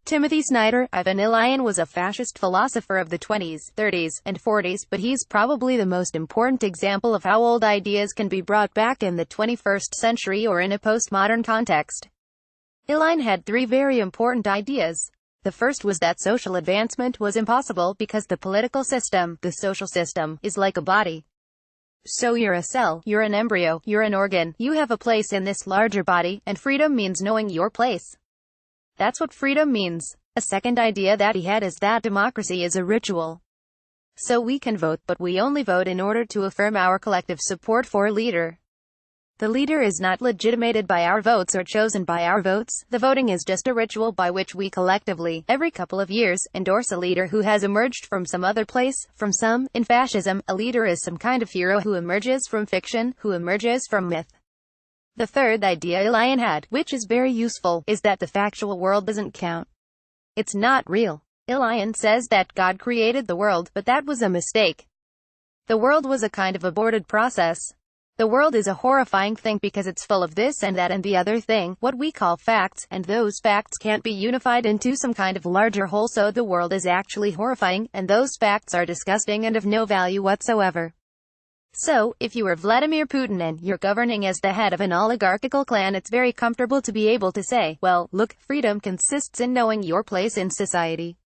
Timothy Snyder. Ivan Ilyin was a fascist philosopher of the 20s, 30s, and 40s, but he's probably the most important example of how old ideas can be brought back in the 21st century or in a postmodern context. Ilyin had three very important ideas. The first was that social advancement was impossible because the political system, the social system, is like a body. So you're a cell, you're an embryo, you're an organ, you have a place in this larger body, and freedom means knowing your place. That's what freedom means. A second idea that he had is that democracy is a ritual. So we can vote, but we only vote in order to affirm our collective support for a leader. The leader is not legitimated by our votes or chosen by our votes. The voting is just a ritual by which we collectively, every couple of years, endorse a leader who has emerged from some other place. In fascism, a leader is some kind of hero who emerges from fiction, who emerges from myth. The third idea Ilyin had, which is very useful, is that the factual world doesn't count. It's not real. Ilyin says that God created the world, but that was a mistake. The world was a kind of aborted process. The world is a horrifying thing because it's full of this and that and the other thing, what we call facts, and those facts can't be unified into some kind of larger whole, so the world is actually horrifying, and those facts are disgusting and of no value whatsoever. So, if you are Vladimir Putin and you're governing as the head of an oligarchical clan, it's very comfortable to be able to say, well, look, freedom consists in knowing your place in society.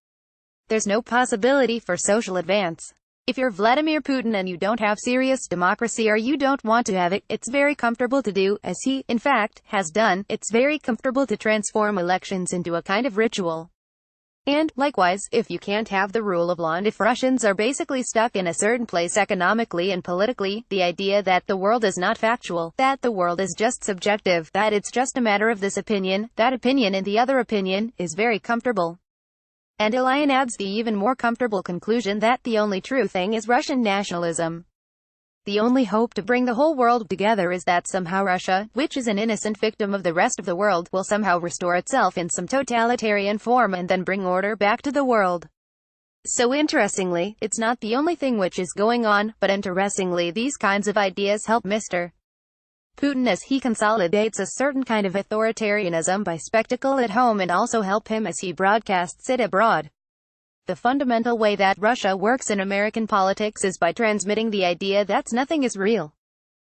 There's no possibility for social advance. If you're Vladimir Putin and you don't have serious democracy or you don't want to have it, it's very comfortable to do, as he, in fact, has done, it's very comfortable to transform elections into a kind of ritual. And, likewise, if you can't have the rule of law and if Russians are basically stuck in a certain place economically and politically, the idea that the world is not factual, that the world is just subjective, that it's just a matter of this opinion, that opinion and the other opinion, is very comfortable. And Ilyin adds the even more comfortable conclusion that the only true thing is Russian nationalism. The only hope to bring the whole world together is that somehow Russia, which is an innocent victim of the rest of the world, will somehow restore itself in some totalitarian form and then bring order back to the world. So interestingly, it's not the only thing which is going on, but interestingly these kinds of ideas help Mr. Putin as he consolidates a certain kind of authoritarianism by spectacle at home and also help him as he broadcasts it abroad. The fundamental way that Russia works in American politics is by transmitting the idea that nothing is real.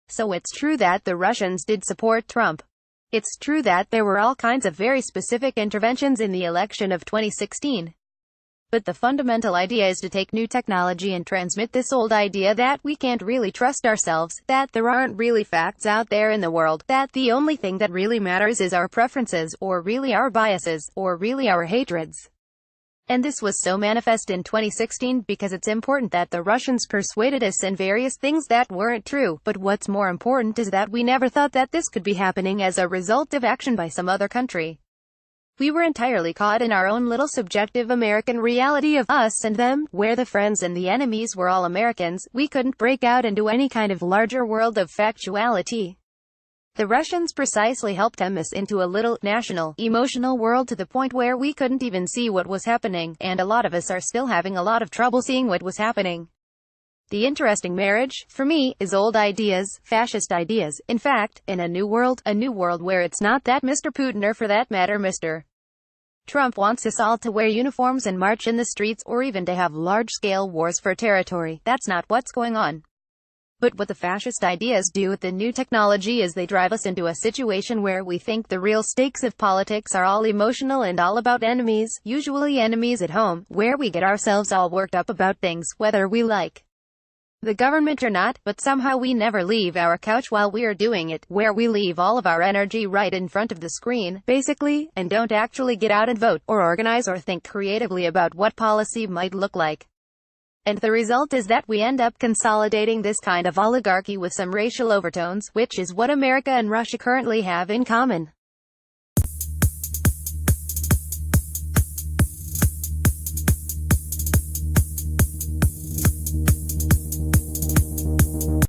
So it's true that the Russians did support Trump. It's true that there were all kinds of very specific interventions in the election of 2016. But the fundamental idea is to take new technology and transmit this old idea that we can't really trust ourselves, that there aren't really facts out there in the world, that the only thing that really matters is our preferences, or really our biases, or really our hatreds. And this was so manifest in 2016 because it's important that the Russians persuaded us in various things that weren't true, but what's more important is that we never thought that this could be happening as a result of action by some other country. We were entirely caught in our own little subjective American reality of us and them, where the friends and the enemies were all Americans. We couldn't break out into any kind of larger world of factuality. The Russians precisely helped us into a little, national, emotional world to the point where we couldn't even see what was happening, and a lot of us are still having a lot of trouble seeing what was happening. The interesting marriage, for me, is old ideas, fascist ideas, in fact, in a new world where it's not that Mr. Putin or for that matter Mr. Trump wants us all to wear uniforms and march in the streets or even to have large-scale wars for territory. That's not what's going on. But what the fascist ideas do with the new technology is they drive us into a situation where we think the real stakes of politics are all emotional and all about enemies, usually enemies at home, where we get ourselves all worked up about things, whether we like the government or not, but somehow we never leave our couch while we are doing it, where we leave all of our energy right in front of the screen, basically, and don't actually get out and vote, or organize or think creatively about what policy might look like. And the result is that we end up consolidating this kind of oligarchy with some racial overtones, which is what America and Russia currently have in common.